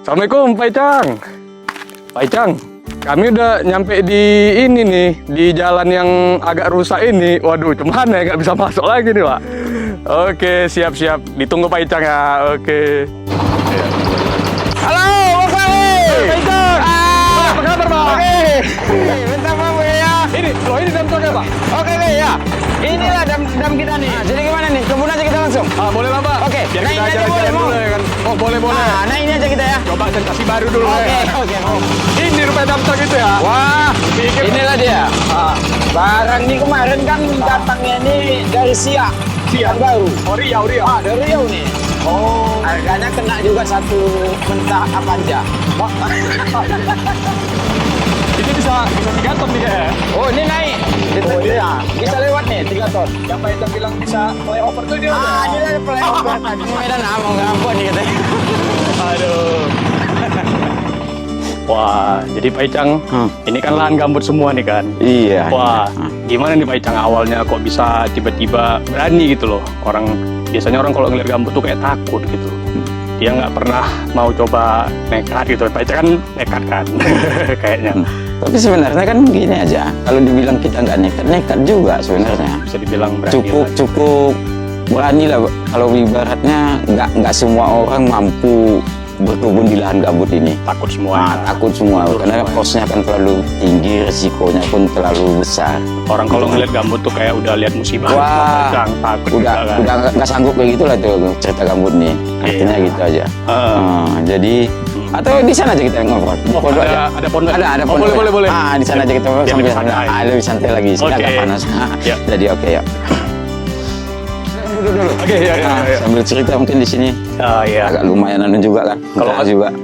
Assalamualaikum Pak Icang. Pak Icang, kami udah nyampe di ini nih, di jalan yang agak rusak ini. Waduh, cuman ya nggak bisa masuk lagi nih Pak. Oke, siap-siap. Ditunggu Pak Icang ya. Oke. Halo, Pak Icang. Apa kabar Pak? Oke. Bentar Pak ya. Ini dam truknya Pak. Oke ya. Inilah dam kita nih. Nah, jadi gimana nih? Kebun aja kita langsung. Boleh lah Pak. Oke. Biar Nah, kita ini aja jalan-jalan boleh, dulu mau? ya kan. Oh boleh. Nah, ini aja kita ya. Coba kasih baru dulu ya. Oke, mau. Ini rupanya dam truk itu ya. Wah, Pikir- inilah dia. Barang ini kemarin kan datangnya ini dari Siak. Siak baru. Oh Riau. Dari Riau nih. Oh. Harganya kena juga satu mentah apa aja. Ini bisa 3 ton nih ya. Oh, ini naik. Iya, bisa lewat nih 3 ton. Yang Pak Icang bilang bisa flyover tuh dia. Ini lah flyover tadi. Medan mau ngampun nih katanya. Aduh. Wah, jadi Pak Icang, ini kan lahan gambut semua nih kan. Iya. Wah, gimana nih Pak Icang awalnya kok bisa tiba-tiba berani gitu loh? Biasanya orang kalau ngeliat gambut tuh kayak takut gitu. Dia nggak pernah mau coba nekat gitu. Pak Icang kan nekat kan, kayaknya. Tapi sebenarnya kan gini aja. Kalau dibilang kita nggak nekat juga sebenarnya. Bisa dibilang berani. Cukup berani lah. Kalau ibaratnya nggak semua orang mampu berkebun di lahan gambut ini. Takut semua. Takut semua. Karena kosnya kan terlalu tinggi, resikonya pun terlalu besar. Orang kalau ngeliat gambut tuh kayak udah lihat musibah. Wah, Pak Icang takut juga kan. udah nggak sanggup kayak gitulah tuh cerita gambut nih. Artinya Iya. gitu aja. Jadi atau di sana aja kita ngobrol. Pondok aja. Ada pondok. Ada Oh, pondok. boleh. Di sana aja kita ngobrol Biar sambil lebih santai. lebih santai lagi. Sini Oke. agak panas. Ya. Jadi oke ya. Dulu. Oke, ya. Sambil cerita mungkin di sini Iya. agak lumayan anu juga kan.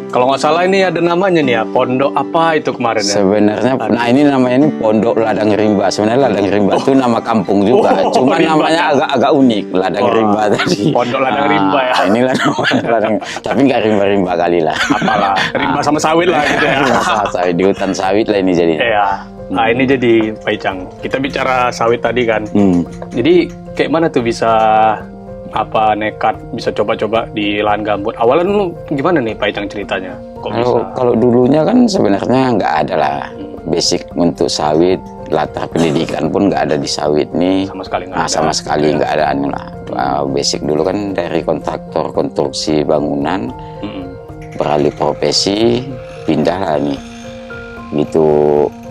Kalau nggak salah ini ada namanya nih ya, pondok apa itu kemarin ya? Sebenarnya, nah ini namanya ini Pondok Ladang Rimba. Sebenarnya Ladang Rimba itu nama kampung juga. Cuma Rimba. namanya agak unik, Ladang Rimba tadi. Pondok Ladang Rimba ya. Inilah namanya Ladang. Tapi nggak rimba-rimba kali lah. Apalah, rimba sama sawit lah gitu ya. Sawit di hutan sawit lah ini jadi. Iya. Nah ini jadi Pak Icang, kita bicara sawit tadi kan. Jadi kayak mana tuh bisa nekat bisa coba-coba di lahan gambut? Awalnya lu gimana nih Pak Icang ceritanya? Kok bisa? Kalau dulunya kan sebenarnya nggak ada lah basic untuk sawit, latar pendidikan pun nggak ada di sawit nih. Sama sekali nggak ada. Sama sekali nggak ada anu lah. Basic dulu kan dari kontraktor konstruksi bangunan, beralih profesi, pindah lah nih. Gitu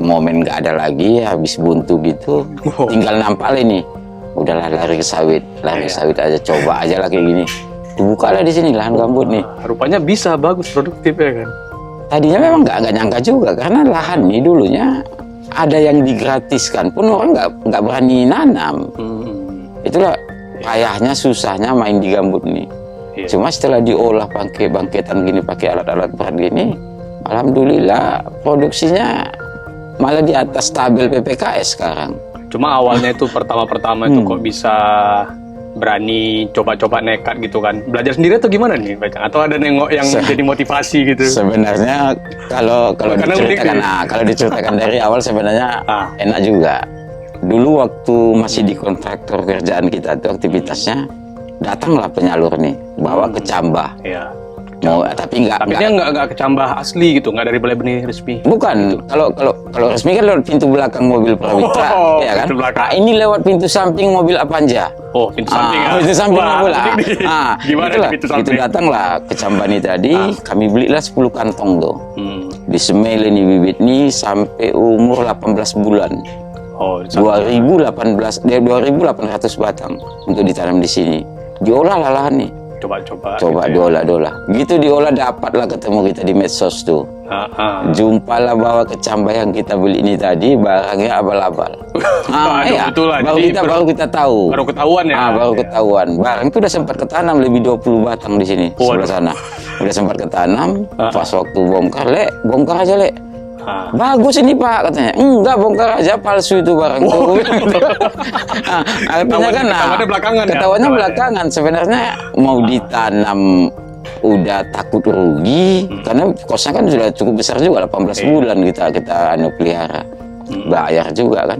momen nggak ada lagi, habis buntu gitu, tinggal nampal ini. Udahlah lari ke sawit aja, coba aja lah kayak gini. Dibuka lah di sini lahan gambut nih. Rupanya bisa bagus produktif ya kan? Tadinya memang nggak nyangka juga karena lahan nih dulunya ada yang digratiskan pun orang nggak berani nanam. Itulah payahnya susahnya main di gambut nih. Iya. Cuma setelah diolah pakai bangkitan gini, pakai alat-alat berat gini, alhamdulillah produksinya malah di atas tabel PPKS sekarang. Cuma awalnya itu pertama itu kok bisa berani coba-coba nekat gitu kan? Belajar sendiri atau gimana nih Pak Icang? Atau ada nengok yang jadi motivasi gitu? Sebenarnya kalau diceritakan dari awal sebenarnya enak juga. Dulu waktu masih di kontraktor kerjaan kita tuh aktivitasnya datanglah penyalur nih bawa ke Cambah. Iya. Tapi dia nggak kecambah asli gitu, nggak dari Balai Benih resmi. Bukan. Kalau resmi kan lewat pintu belakang mobil Prawitra, ya kan? Nah, ini lewat pintu samping mobil Avanza. Oh, pintu samping ya. Pintu samping mobil. Gimana itulah, pintu samping? itu datanglah ke Cambani tadi, kami belilah 10 kantong tuh. Disemai ini bibit nih sampai umur 18 bulan. Oh, 2.800 batang untuk ditanam di sini. Diolah lah lahan nih. Coba gitu diolah. Gitu diolah, dapatlah ketemu kita di medsos tuh. Jumpalah bawa ke Cambah yang kita beli ini tadi, barangnya abal-abal. Baru kita tahu. Baru ketahuan ya. Baru ketahuan. Barang itu udah sempat ketanam lebih 20 batang di sini, sebelah sana. Udah sempat ketanam, pas waktu bongkar aja, Lek. Bagus ini Pak, katanya. Enggak, bongkar aja, palsu itu barang itu. Artinya kan ketahuannya belakangan. Sebenarnya mau ditanam udah takut rugi karena kosnya kan sudah cukup besar juga, 18 bulan kita pelihara. Bayar juga kan.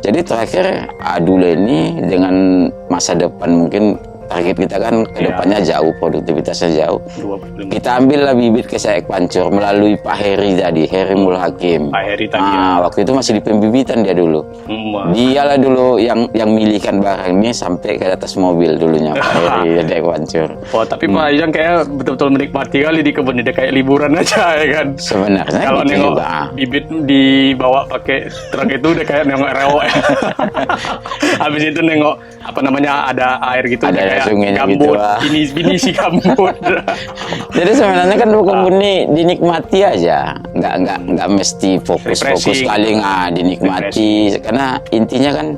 Jadi terakhir Adul ini dengan masa depan mungkin target kita kan ke Iya. depannya jauh, produktivitasnya jauh. 25. Kita ambil lah bibit ke Saek Pancur melalui Pak Heri tadi, Heri Mulhakim. Pak Heri tadi ya. Waktu itu masih di pembibitan dia dulu. Dialah dulu yang milihkan barangnya sampai ke atas mobil dulunya Pak Heri Saek Pancur. Oh, tapi Pak Ijang kayak betul-betul menikmati kali di kebun ini, kayak liburan aja ya kan. Sebenarnya Kalau gitu nengok juga. bibit dibawa pakai truk itu udah kayak nengok rewok. Habis itu nengok apa namanya, ada air gitu, Ada kayak sungainya gambut, gitu lah. ini si gambut. Jadi sebenarnya kan kebun ini dinikmati aja, nggak mesti fokus Refreshing. kali dinikmati, karena intinya kan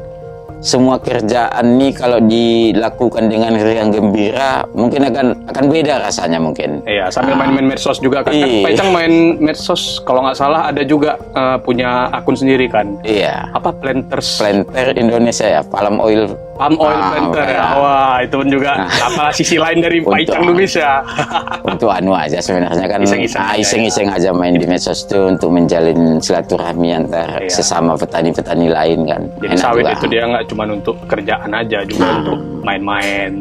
semua kerjaan nih kalau dilakukan dengan riang gembira mungkin akan beda rasanya mungkin. Iya, sambil main-main medsos juga kan. Iya. Pak Icang main medsos, kalau nggak salah ada juga punya akun sendiri kan. Iya. Apa Planters? Planter Indonesia ya, palm oil. Palm oil planter ya. iya. Wah, itu pun juga apa sisi lain dari Pak Untuk- Icang Lubis ya. Untuk anu aja sebenarnya kan Iseng-iseng aja, iseng-iseng aja main di medsos itu untuk menjalin silaturahmi antar Iya. sesama petani-petani lain kan. Jadi Enak sawit juga. itu dia nggak cuma untuk kerjaan aja, juga untuk main-main,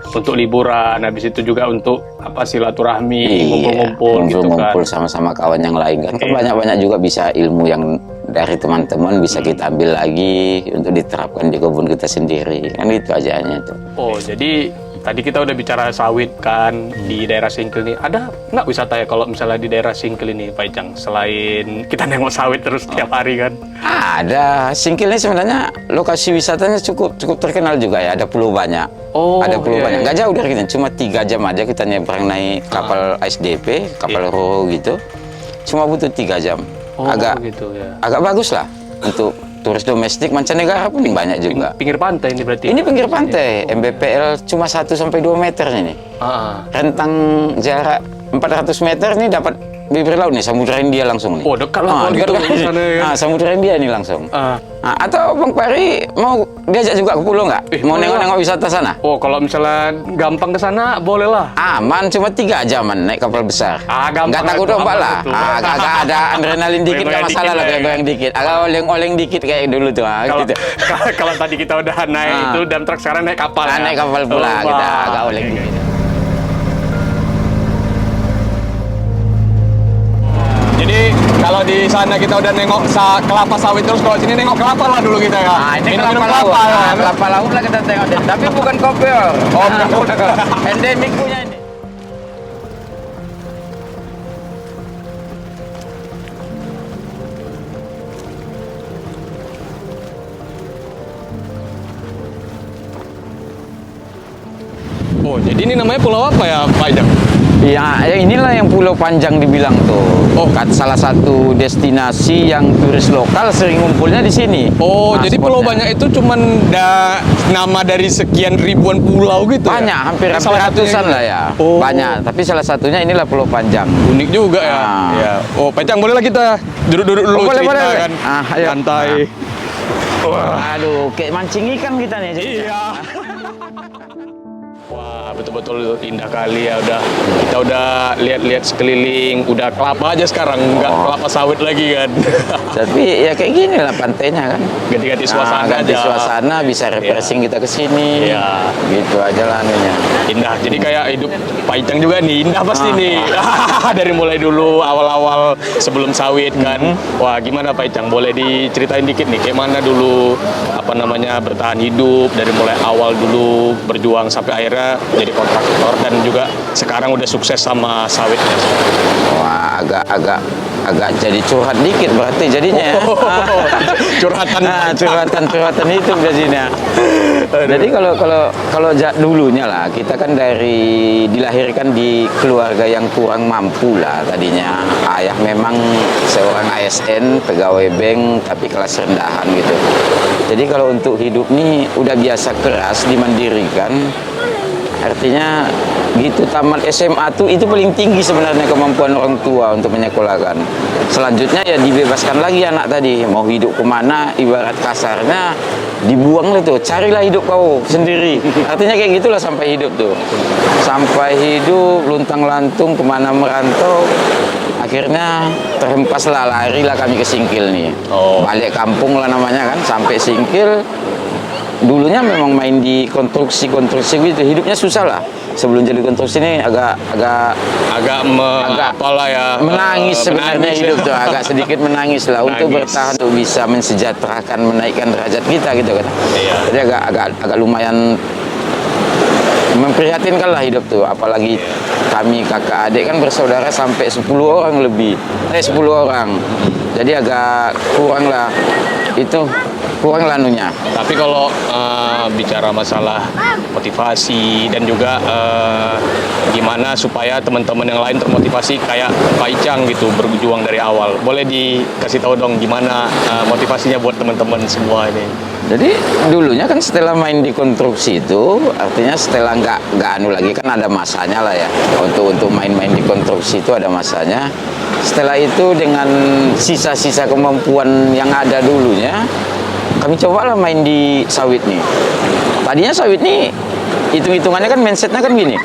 untuk liburan. Habis itu juga untuk apa, silaturahmi, ngumpul-ngumpul gitu kan. ngumpul sama-sama kawan yang lain kan. Kan Iya. banyak-banyak juga bisa ilmu yang dari teman-teman bisa kita ambil lagi untuk diterapkan di kebun kita sendiri. Kan itu aja itu. Oh, jadi tadi kita udah bicara sawit kan di daerah Singkil nih. Ada nggak wisata ya kalau misalnya di daerah Singkil ini, Pak Icang? Selain kita nengok sawit terus tiap hari kan? Ada Singkil ini sebenarnya lokasi wisatanya cukup terkenal juga ya. Ada pulau banyak. Oh, Ada pulau iya, banyak. iya. Nggak jauh dari kita. Cuma 3 jam aja kita nyebrang naik kapal ASDP, kapal Roro gitu. Cuma butuh 3 jam. Oh, agak gitu ya. agak bagus lah untuk turis domestik mancanegara pun banyak juga. Pinggir pantai ini berarti? Ini pinggir pantai, MBPL cuma 1-2 meter ini. Ah. Rentang jarak 400 meter ini dapat bibir laut nih, Samudra India langsung nih. Oh, dekat lah kalau dekat gitu kan? di sana ya. Samudra India ini langsung. Ah. Atau Bang Pari mau diajak juga ke pulau nggak? Mau boleh nengok-nengok wisata sana? Oh, kalau misalnya gampang ke sana, boleh lah. Aman, cuma 3 jaman naik kapal besar. Gampang Nggak takut itu, ombak aman lah. itu. Agak ada adrenalin dikit nggak Goyang-goyang masalah dikit lah, lah ya. goyang-goyang dikit. Agak oleng-oleng dikit kayak dulu tuh. Kalau Gitu. kalau tadi kita udah naik Ah. itu dump truck, sekarang naik kapal. ya? Naik kapal pula Oh, kita wah. agak oleng dikit. Jadi kalau di sana kita udah nengok kelapa sawit terus, kalau sini nengok kelapa lah dulu kita ya. Ini Minum-minum kelapa laut. ya. Kelapa laut lah kita tengok deh. Tapi bukan kopior. Oh, bukan. Endemik punya ini. Oh, jadi ini namanya pulau apa ya, Pak Ijang? Ya, inilah yang Pulau Panjang dibilang tuh. Oh. Salah satu destinasi yang turis lokal sering ngumpulnya di sini. Oh, Nah, jadi Pulau spotnya. Banyak itu cuman nama dari sekian ribuan pulau gitu ya? Banyak, hampir Salah satunya ratusan gitu. lah ya. Oh. Banyak, tapi salah satunya inilah Pulau Panjang. Unik juga ya. Ah. Ya. Oh, Pak Icang, boleh lah kita duduk-duduk dulu, Oh, boleh, cerita boleh. kan. Ayo. Santai. Aduh, kayak mancing ikan kita nih. Iya. Wah, betul-betul indah kali ya. Kita udah lihat-lihat sekeliling, udah kelapa aja sekarang, nggak Oh. kelapa sawit lagi kan. Tapi ya kayak gini lah pantainya kan. Ganti-ganti suasana ganti aja. suasana, bisa refreshing kita ke sini. Iya. Gitu aja lah anunya. Indah. Jadi kayak hidup Pak Icang juga nih, indah pasti Ah. nih. Dari mulai dulu awal-awal sebelum sawit kan. Wah, gimana Pak Icang? Boleh diceritain dikit nih, kayak mana dulu apa namanya bertahan hidup dari mulai awal dulu berjuang sampai akhirnya jadi kontraktor, dan juga sekarang udah sukses sama sawitnya. Wah, agak jadi curhat dikit berarti jadinya ya. Curhatan. Curhatan itu jadinya. Jadi kalau dulunya lah, kita kan dilahirkan di keluarga yang kurang mampu lah tadinya. Ayah memang seorang ASN, pegawai bank, tapi kelas rendahan gitu. Jadi kalau untuk hidup nih udah biasa keras, dimandirikan. Artinya gitu, tamat SMA tuh itu paling tinggi sebenarnya kemampuan orang tua untuk menyekolahkan. Selanjutnya ya dibebaskan lagi anak tadi, mau hidup kemana, ibarat kasarnya dibuang lah tuh, carilah hidup kau sendiri. Artinya kayak gitulah sampai hidup tuh, sampai hidup luntang lantung kemana merantau. Akhirnya terhempaslah, larilah kami ke Singkil nih. Oh. Balik kampung lah namanya kan, sampai Singkil. dulunya memang main di konstruksi gitu, hidupnya susah lah. Sebelum jadi konstruksi ini agak apalah ya, menangis sebenarnya menangis hidup ya. tuh, agak sedikit menangis lah untuk Menangis. bertahan, untuk bisa mensejahterakan, menaikkan derajat kita gitu kan. Iya. Jadi agak lumayan memprihatinkan lah hidup tuh, apalagi kami kakak adik kan bersaudara sampai 10 orang lebih, 10 orang. Jadi agak kurang lah anunya. Tapi kalau bicara masalah motivasi dan juga gimana supaya teman-teman yang lain termotivasi kayak Pak Icang gitu, berjuang dari awal, boleh dikasih tahu dong gimana motivasinya buat teman-teman semua ini? Jadi dulunya kan setelah main di konstruksi itu, artinya setelah nggak anu lagi kan ada masanya lah ya. Untuk main-main di konstruksi itu ada masanya. Setelah itu dengan sisa-sisa kemampuan yang ada dulunya, kami cobalah main di sawit nih. Tadinya sawit nih, hitung-hitungannya kan mindsetnya kan gini.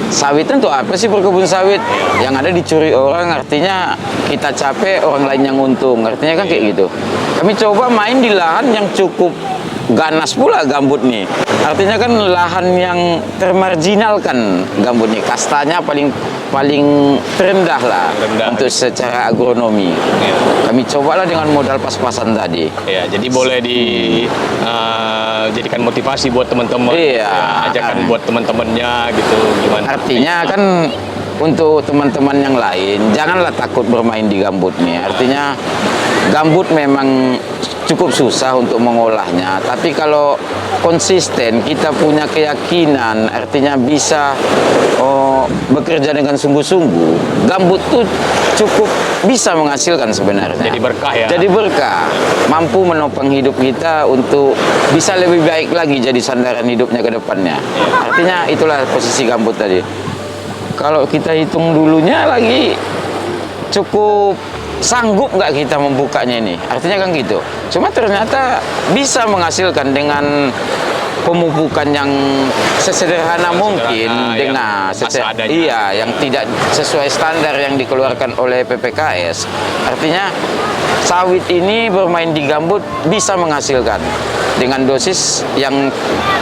Sawit itu apa sih, berkebun sawit? Yang ada dicuri orang, artinya kita capek, orang lain yang untung. Artinya kan kayak gitu. Kami coba main di lahan yang cukup ganas pula gambut nih. Artinya kan lahan yang termarginalkan gambut nih. Kastanya paling terendah lah untuk secara agronomi. Ya. Kami cobalah dengan modal pas-pasan tadi. Ya, jadi boleh dijadikan motivasi buat teman-teman. Iya. Ya, ajakan buat teman-temannya gitu, gimana? Artinya kan untuk teman-teman yang lain, janganlah takut bermain di gambut nih. Artinya gambut memang cukup susah untuk mengolahnya, tapi kalau konsisten, kita punya keyakinan, artinya bisa bekerja dengan sungguh-sungguh, gambut tuh cukup bisa menghasilkan sebenarnya. Jadi berkah ya? Jadi berkah, mampu menopang hidup kita untuk bisa lebih baik lagi jadi sandaran hidupnya ke depannya. Artinya itulah posisi gambut tadi. Kalau kita hitung dulunya lagi, cukup sanggup nggak kita membukanya ini? Artinya kan gitu. Cuma ternyata bisa menghasilkan dengan pemupukan yang sesederhana mungkin, dengan yang tidak sesuai standar yang dikeluarkan oleh PPKS. Artinya sawit ini bermain di gambut bisa menghasilkan dengan dosis yang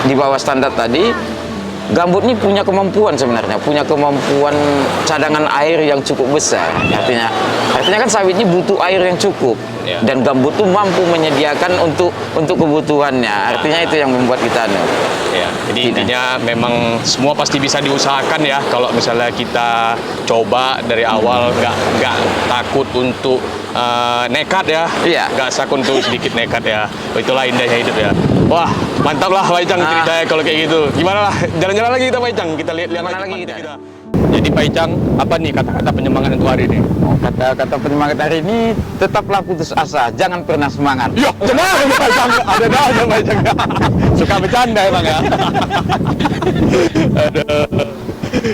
di bawah standar tadi. Gambut ini punya kemampuan sebenarnya, punya kemampuan cadangan air yang cukup besar. Artinya kan sawit ini butuh air yang cukup, dan gambut itu mampu menyediakan untuk kebutuhannya. Artinya itu yang membuat kita Ya, jadi intinya memang semua pasti bisa diusahakan ya, kalau misalnya kita coba dari awal, nggak takut untuk nekat ya. Iya. Nggak takut untuk sedikit nekat ya. Itulah indahnya hidup ya. Wah, mantap lah Pak Icang ceritanya kalau kayak gitu. Gimana lah, jalan-jalan lagi kita Pak Icang, kita lihat lagi kita. Jadi Pak Icang, apa nih kata-kata penyemangat untuk hari ini? Kata-kata penyemangat hari ini, tetaplah putus asa, jangan pernah semangat. Yo, tenang Pak Icang, ada aja Pak Icang. Suka bercanda emang ya. Aduh,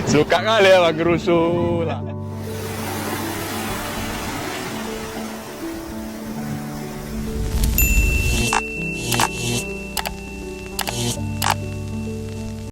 suka kali ya Bang, gerusu lah.